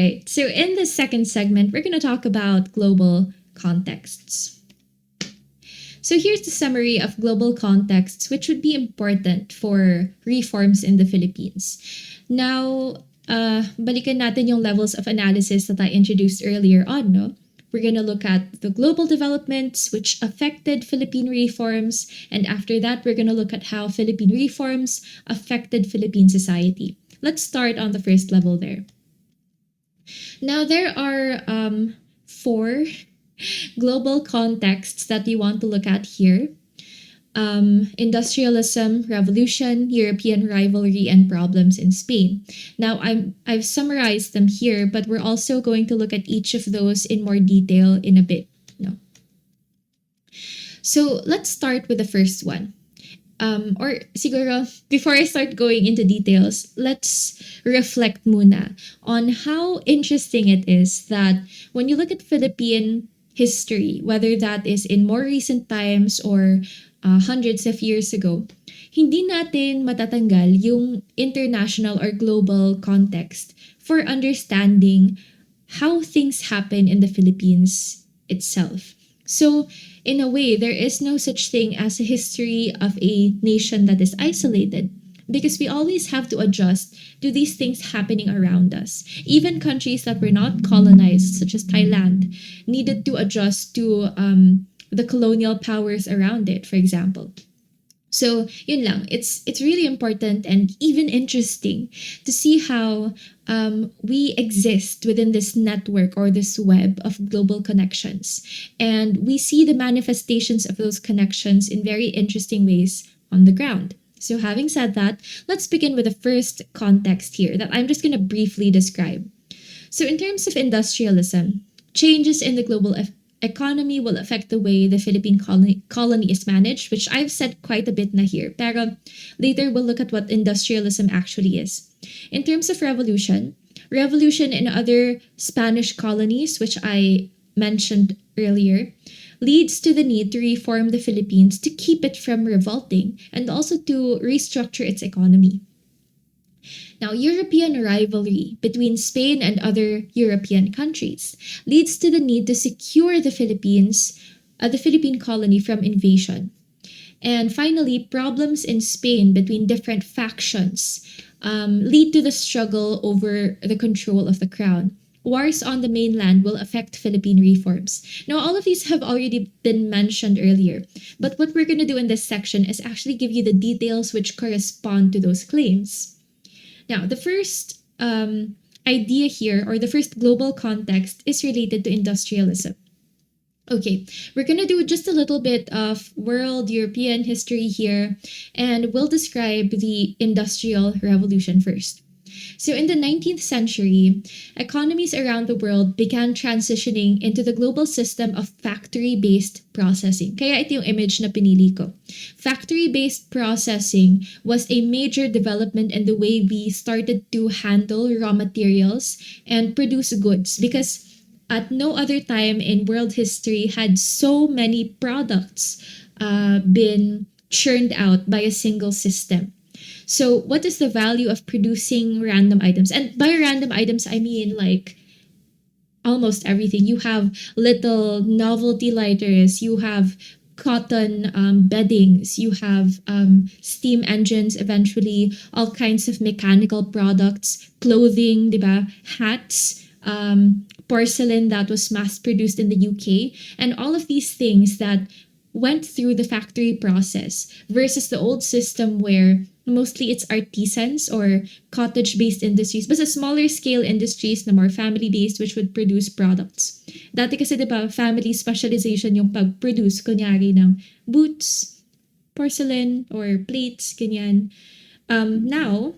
Right. So in this second segment, we're going to talk about global contexts. So here's the summary of global contexts which would be important for reforms in the Philippines. Now, balikan natin yung levels of analysis that I introduced earlier on, no? We're going to look at the global developments which affected Philippine reforms, and after that, we're going to look at how Philippine reforms affected Philippine society. Let's start on the first level there. Now, there are four global contexts that we want to look at here. Industrialism, revolution, European rivalry, and problems in Spain. Now, I've summarized them here, but we're also going to look at each of those in more detail in a bit. No. So let's start with the first one. Or siguro, before I start going into details, let's reflect muna on how interesting it is that when you look at Philippine history, whether that is in more recent times or hundreds of years ago, hindi natin matatanggal yung international or global context for understanding how things happen in the Philippines itself. So, in a way, there is no such thing as a history of a nation that is isolated because we always have to adjust to these things happening around us. Even countries that were not colonized, such as Thailand, needed to adjust to the colonial powers around it, for example. So, yun lang. It's really important and even interesting to see how we exist within this network or this web of global connections. And we see the manifestations of those connections in very interesting ways on the ground. So, having said that, let's begin with the first context here that I'm just going to briefly describe. So, in terms of industrialism, changes in the global economy will affect the way the Philippine colony is managed, which I've said quite a bit na here. Pero later we'll look at what industrialism actually is. In terms of revolution in other Spanish colonies, which I mentioned earlier, leads to the need to reform the Philippines to keep it from revolting and also to restructure its economy. Now, European rivalry between Spain and other European countries leads to the need to secure the Philippine colony from invasion. And finally, problems in Spain between different factions lead to the struggle over the control of the crown. Wars on the mainland will affect Philippine reforms. Now, all of these have already been mentioned earlier, but what we're going to do in this section is actually give you the details which correspond to those claims. Now, the first idea here, or the first global context, is related to industrialism. Okay, we're going to do just a little bit of world European history here, and we'll describe the Industrial Revolution first. So in the 19th century, economies around the world began transitioning into the global system of factory-based processing. Kaya ito yung image na pinili ko. Factory-based processing was a major development in the way we started to handle raw materials and produce goods, because at no other time in world history had so many products been churned out by a single system. So what is the value of producing random items? And by random items, I mean like almost everything. You have little novelty lighters, you have cotton beddings, you have steam engines, eventually all kinds of mechanical products, clothing, diba? Hats, porcelain that was mass-produced in the UK, and all of these things that went through the factory process versus the old system where mostly it's artisans or cottage-based industries, but smaller scale industries na more family-based which would produce products. Dati kasi diba, family specialization yung pag-produce, kunyari ng boots, porcelain, or plates, ganyan. Now,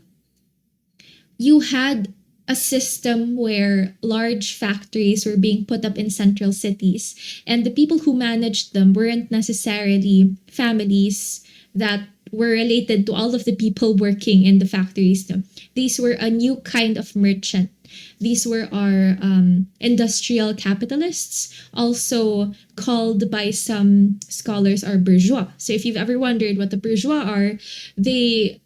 you had a system where large factories were being put up in central cities, and the people who managed them weren't necessarily families that were related to all of the people working in the factories. No? These were a new kind of merchant. These were our industrial capitalists, also called by some scholars are bourgeois. So if you've ever wondered what the bourgeois are, they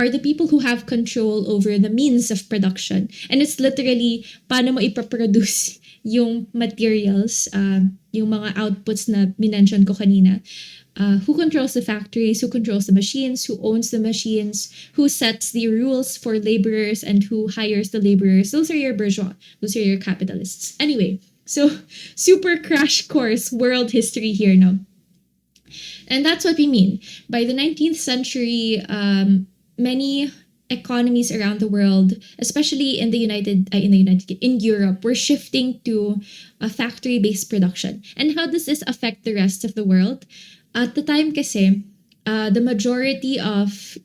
are the people who have control over the means of production. And it's literally paano mo ipaproduce yung materials, yung mga outputs na minention ko kanina. Who controls the factories, who controls the machines, who owns the machines, who sets the rules for laborers, and who hires the laborers. Those are your bourgeois. Those are your capitalists. Anyway, so super crash course world history here, no? And that's what we mean. By the 19th century, many economies around the world, especially in in Europe, were shifting to a factory-based production. And how does this affect the rest of the world? At the time kasi, the majority of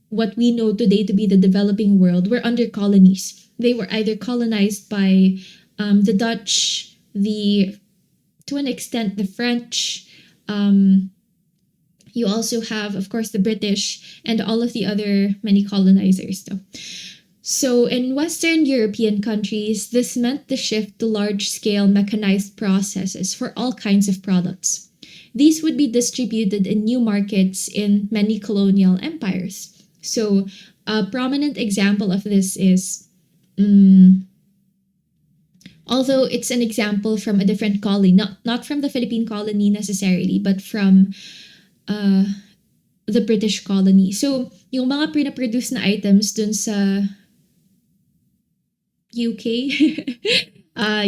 what we know today to be the developing world were under colonies. They were either colonized by the Dutch, to an extent, the French. You also have, of course, the British and all of the other many colonizers. So in Western European countries, this meant the shift to large-scale mechanized processes for all kinds of products. These would be distributed in new markets in many colonial empires. So a prominent example of this is, although it's an example from a different colony, not from the Philippine colony necessarily, but from the British colony. So, yung mga pinaproduce na items dun sa UK,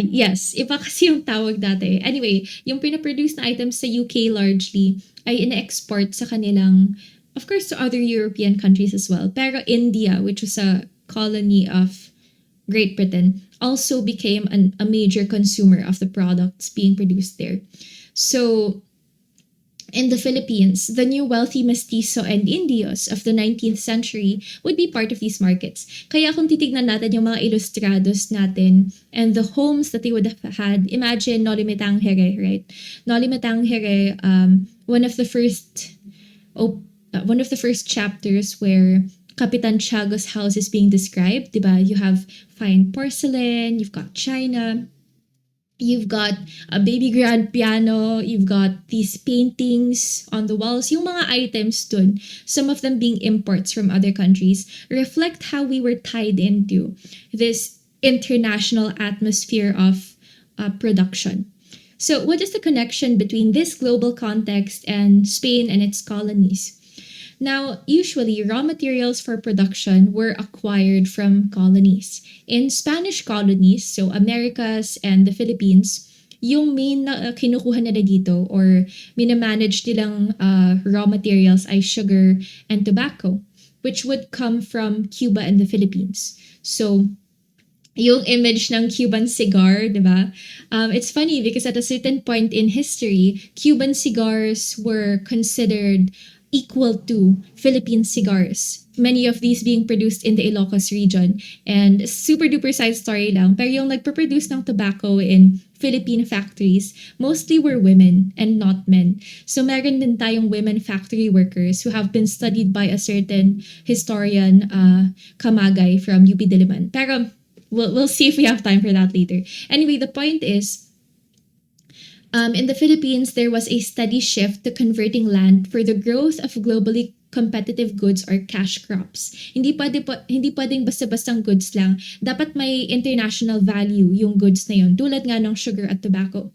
yes, iba kasi yung tawag dati. Anyway, yung pinaproduce na items sa UK largely ay ina-export sa kanilang, of course, to other European countries as well. Pero India, which was a colony of Great Britain, also became a major consumer of the products being produced there. So, in the Philippines, the new wealthy mestizo and indios of the 19th century would be part of these markets. Kaya kung titignan natin yung mga ilustrados natin and the homes that they would have had, imagine Noli Me Tangere, right? Noli Me Tangere, one of the first chapters where Kapitan Tiago's house is being described, diba? You have fine porcelain, you've got china, you've got a baby grand piano, you've got these paintings on the walls. Yung mga items dun, some of them being imports from other countries, reflect how we were tied into this international atmosphere of production. So what is the connection between this global context and Spain and its colonies? Now, usually, raw materials for production were acquired from colonies. In Spanish colonies, so Americas and the Philippines, yung main na kinukuha nila dito or minamanage nilang raw materials ay sugar and tobacco, which would come from Cuba and the Philippines. So, yung image ng Cuban cigar, diba? It's funny because at a certain point in history, Cuban cigars were considered equal to Philippine cigars. Many of these being produced in the Ilocos region. And super duper side story lang, pero yung nagpo-produce ng tobacco in Philippine factories, mostly were women and not men. So meron din tayong women factory workers who have been studied by a certain historian, Kamagay from UP Diliman. Pero we'll see if we have time for that later. Anyway, the point is, in the Philippines, there was a steady shift to converting land for the growth of globally competitive goods or cash crops. Hindi pwedeng basta-bastang goods lang. Dapat may international value yung goods na yun, tulad nga ng sugar at tobacco.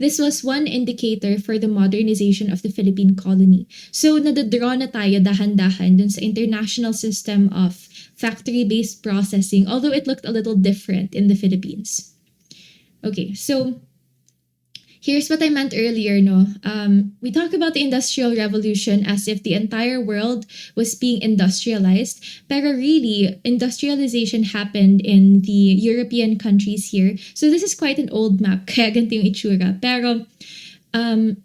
This was one indicator for the modernization of the Philippine colony. So, nadadraw na tayo dahan-dahan dun sa international system of factory-based processing, although it looked a little different in the Philippines. Okay, so here's what I meant earlier, no? We talk about the Industrial Revolution as if the entire world was being industrialized, pero really, industrialization happened in the European countries here. So this is quite an old map, kaya ganito yung itsura. Pero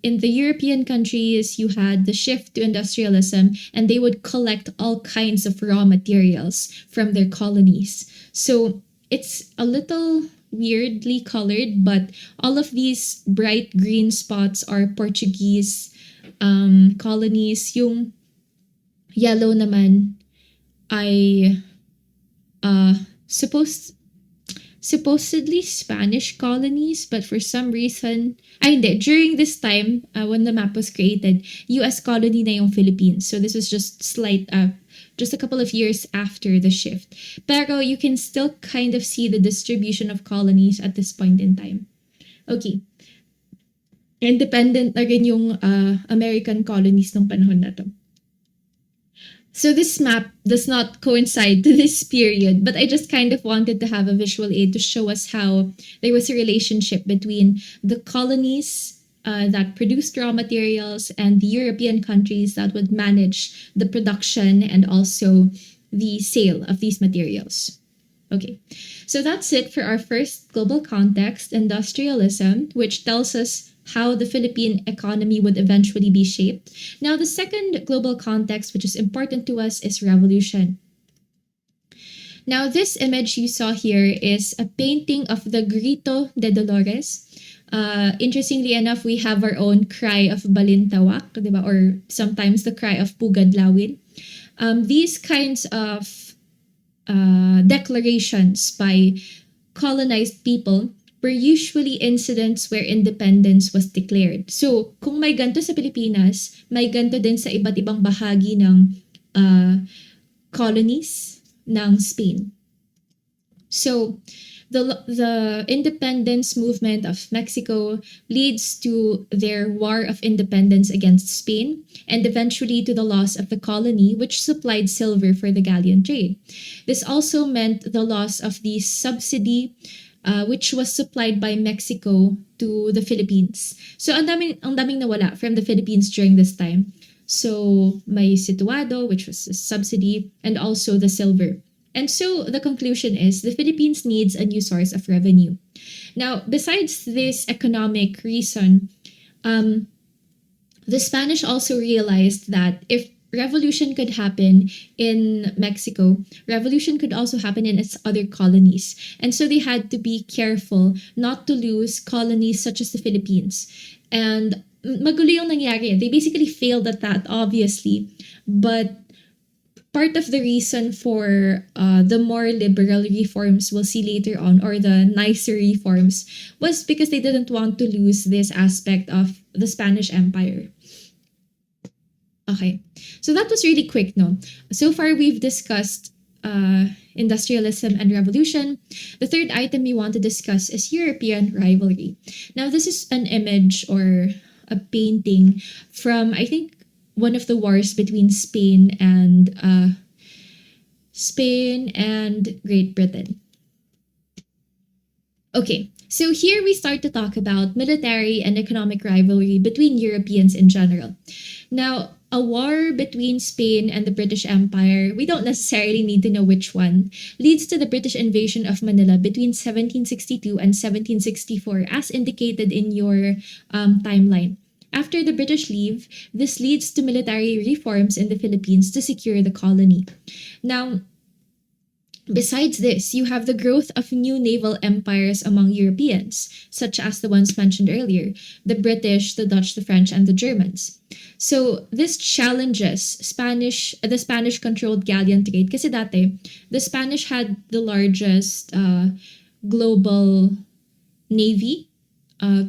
in the European countries, you had the shift to industrialism, and they would collect all kinds of raw materials from their colonies. So it's a little weirdly colored, but all of these bright green spots are Portuguese colonies. Yung yellow naman ay supposedly Spanish colonies, but for some reason, during this time, when the map was created, US colony na yung Philippines. So this was just slight just a couple of years after the shift. Pero you can still kind of see the distribution of colonies at this point in time. Okay. Independent na rin yung American colonies nung panahon na to. So this map does not coincide to this period, but I just kind of wanted to have a visual aid to show us how there was a relationship between the colonies that produced raw materials and the European countries that would manage the production and also the sale of these materials. Okay, so that's it for our first global context, industrialism, which tells us how the Philippine economy would eventually be shaped. Now, the second global context, which is important to us, is revolution. Now, this image you saw here is a painting of the Grito de Dolores. Interestingly enough, we have our own cry of Balintawak, diba? Or sometimes the cry of Pugadlawin. These kinds of declarations by colonized people were usually incidents where independence was declared. So, kung may ganito sa Pilipinas, may ganito din sa iba't ibang bahagi ng colonies ng Spain. So, the independence movement of Mexico leads to their war of independence against Spain and eventually to the loss of the colony, which supplied silver for the galleon trade. This also meant the loss of the subsidy which was supplied by Mexico to the Philippines. So ang daming nawala from the Philippines during this time. So may situado, which was a subsidy, and also the silver. And so the conclusion is the Philippines needs a new source of revenue. Now, besides this economic reason, the Spanish also realized that if revolution could happen in Mexico, revolution could also happen in its other colonies. And so they had to be careful not to lose colonies such as the Philippines. And magulo yung nangyari. They basically failed at that, obviously. But part of the reason for the more liberal reforms we'll see later on, or the nicer reforms, was because they didn't want to lose this aspect of the Spanish Empire. Okay, so that was really quick, no? So far, we've discussed industrialism and revolution. The third item we want to discuss is European rivalry. Now, this is an image or a painting from, I think, one of the wars between Spain and Great Britain. Okay, so here we start to talk about military and economic rivalry between Europeans in general. Now, a war between Spain and the British Empire, we don't necessarily need to know which one, leads to the British invasion of Manila between 1762 and 1764, as indicated in your timeline. After the British leave, this leads to military reforms in the Philippines to secure the colony. Now, besides this, you have the growth of new naval empires among Europeans, such as the ones mentioned earlier, the British, the Dutch, the French, and the Germans. So this challenges the Spanish-controlled galleon trade kasi dati, the Spanish had the largest global navy,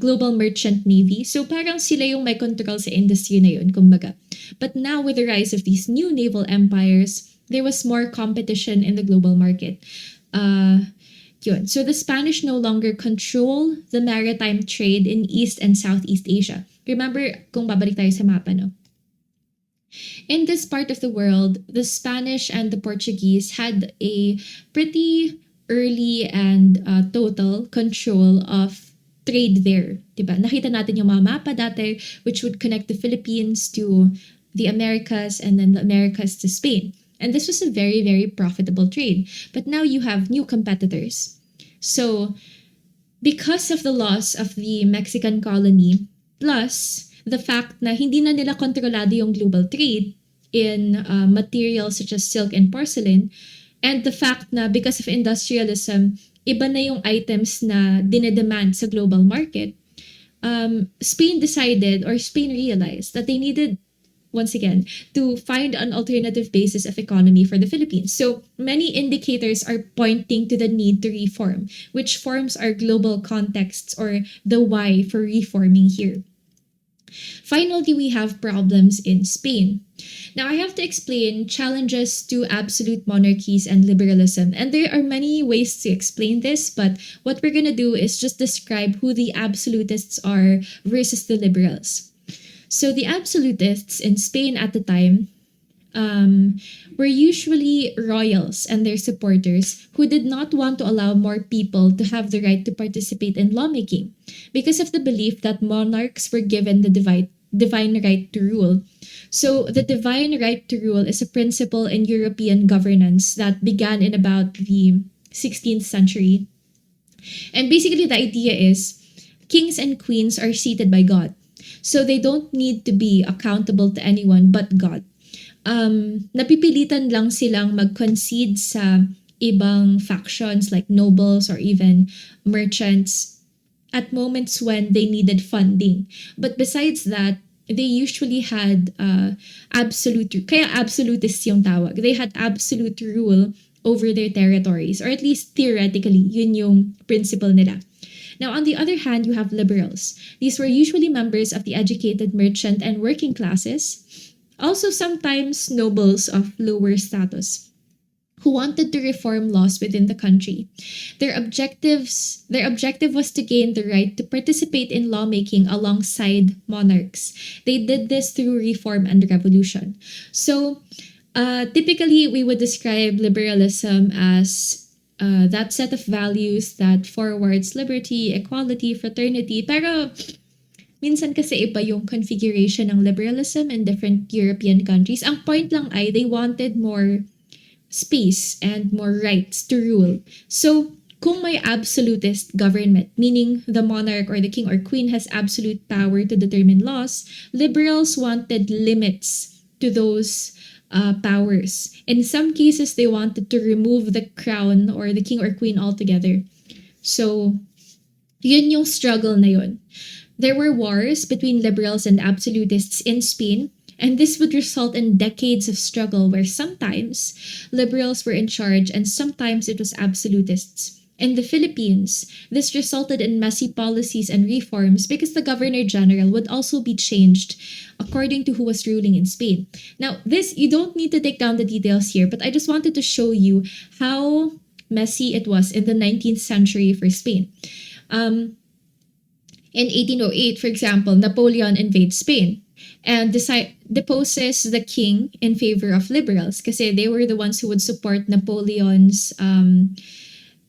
global merchant navy. So parang sila yung may control sa industry na yun, kumbaga. But now with the rise of these new naval empires, there was more competition in the global market. Yun. So the Spanish no longer control the maritime trade in East and Southeast Asia. Remember, kung babalik tayo sa mapa, no? In this part of the world, the Spanish and the Portuguese had a pretty early and total control of trade there. Diba? Nakita natin yung mga mapa dati, which would connect the Philippines to the Americas and then the Americas to Spain. And this was a very, very profitable trade. But now you have new competitors. So, because of the loss of the Mexican colony, plus the fact na hindi na nila kontrolado yung global trade in materials such as silk and porcelain, and the fact na because of industrialism, iba na yung items na dinedemand sa global market, Spain realized that they needed, once again, to find an alternative basis of economy for the Philippines. So many indicators are pointing to the need to reform, which forms our global contexts or the why for reforming here. Finally, we have problems in Spain. Now, I have to explain challenges to absolute monarchies and liberalism, and there are many ways to explain this, but what we're going to do is just describe who the absolutists are versus the liberals. So, the absolutists in Spain at the time um, were usually royals and their supporters who did not want to allow more people to have the right to participate in lawmaking because of the belief that monarchs were given the divine right to rule. So, the divine right to rule is a principle in European governance that began in about the 16th century. And basically, the idea is kings and queens are seated by God. So, they don't need to be accountable to anyone but God. Napipilitan lang silang mag-concede sa ibang factions like nobles or even merchants at moments when they needed funding. But besides that, they usually had kaya absolutist yung tawag. They had absolute rule over their territories, or at least theoretically, yun yung principle nila. Now, on the other hand, you have liberals. These were usually members of the educated merchant and working classes, also sometimes nobles of lower status, who wanted to reform laws within the country. Their objective was to gain the right to participate in lawmaking alongside monarchs. They did this through reform and revolution. So, typically we would describe liberalism as that set of values that forwards liberty, equality, fraternity. Pero minsan kasi iba yung configuration ng liberalism in different European countries. Ang point lang ay they wanted more space and more rights to rule. So, kung may absolutist government, meaning the monarch or the king or queen has absolute power to determine laws, liberals wanted limits to those powers. In some cases, they wanted to remove the crown or the king or queen altogether. So, yun yung struggle na yun. There were wars between liberals and absolutists in Spain, and this would result in decades of struggle where sometimes liberals were in charge and sometimes it was absolutists. In the Philippines, this resulted in messy policies and reforms because the Governor General would also be changed according to who was ruling in Spain. Now, this, you don't need to take down the details here, but I just wanted to show you how messy it was in the 19th century for Spain. In 1808, for example, Napoleon invades Spain and deposes the king in favor of liberals kasi they were the ones who would support Napoleon's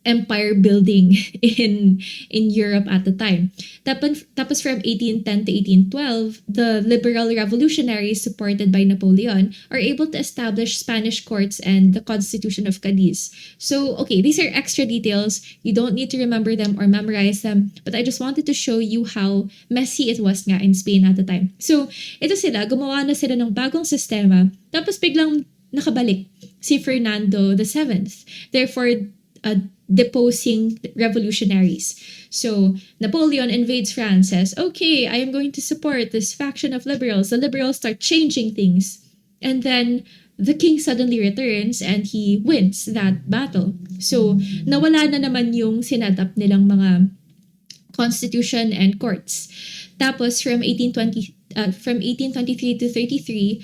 empire building in Europe at the time. Tapos from 1810 to 1812, the liberal revolutionaries supported by Napoleon are able to establish Spanish courts and the Constitution of Cadiz. So, okay, these are extra details. You don't need to remember them or memorize them, but I just wanted to show you how messy it was nga in Spain at the time. So, ito sila, gumawa na sila ng bagong sistema, tapos biglang nakabalik si Fernando VII. Therefore, deposing revolutionaries. So, Napoleon invades France, says, okay, I am going to support this faction of liberals. The liberals start changing things. And then, the king suddenly returns and he wins that battle. So, nawala na naman yung sinadap nilang mga constitution and courts. Tapos, from 1823 to 33,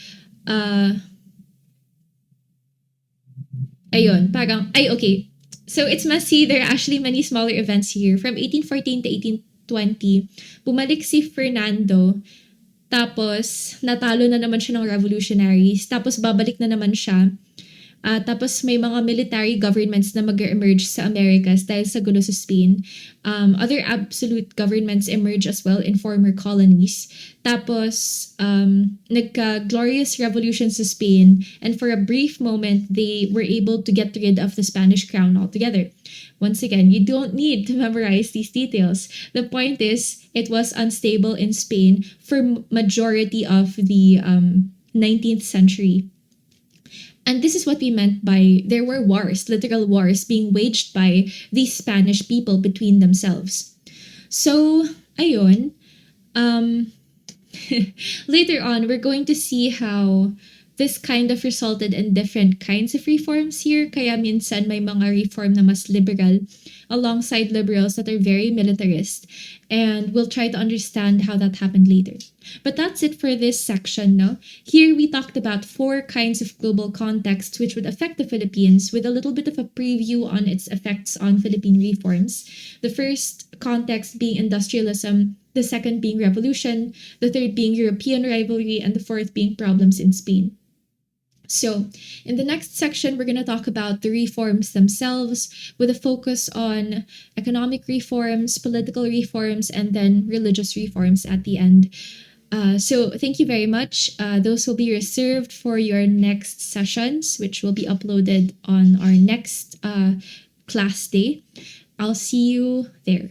okay. So it's messy. There are actually many smaller events here. From 1814 to 1820, bumalik si Fernando. Tapos, natalo na naman siya ng revolutionaries. Tapos, babalik na naman siya. Tapos, may mga military governments na mag-emerge sa Americas dahil sa gulo sa Spain. Other absolute governments emerge as well in former colonies. Tapos, nagka-glorious revolution sa Spain. And for a brief moment, they were able to get rid of the Spanish crown altogether. Once again, you don't need to memorize these details. The point is, it was unstable in Spain for majority of the 19th century. And this is what we meant by there were wars, literal wars being waged by these Spanish people between themselves. So, ayun. Later on, we're going to see how this kind of resulted in different kinds of reforms here. Kaya minsan may mga reform na mas liberal alongside liberals that are very militarist. And we'll try to understand how that happened later. But that's it for this section, no? Here we talked about 4 kinds of global contexts which would affect the Philippines with a little bit of a preview on its effects on Philippine reforms. The first context being industrialism, the second being revolution, the third being European rivalry, and the fourth being problems in Spain. So, in the next section, we're going to talk about the reforms themselves with a focus on economic reforms, political reforms, and then religious reforms at the end. So, thank you very much. Those will be reserved for your next sessions, which will be uploaded on our next class day. I'll see you there.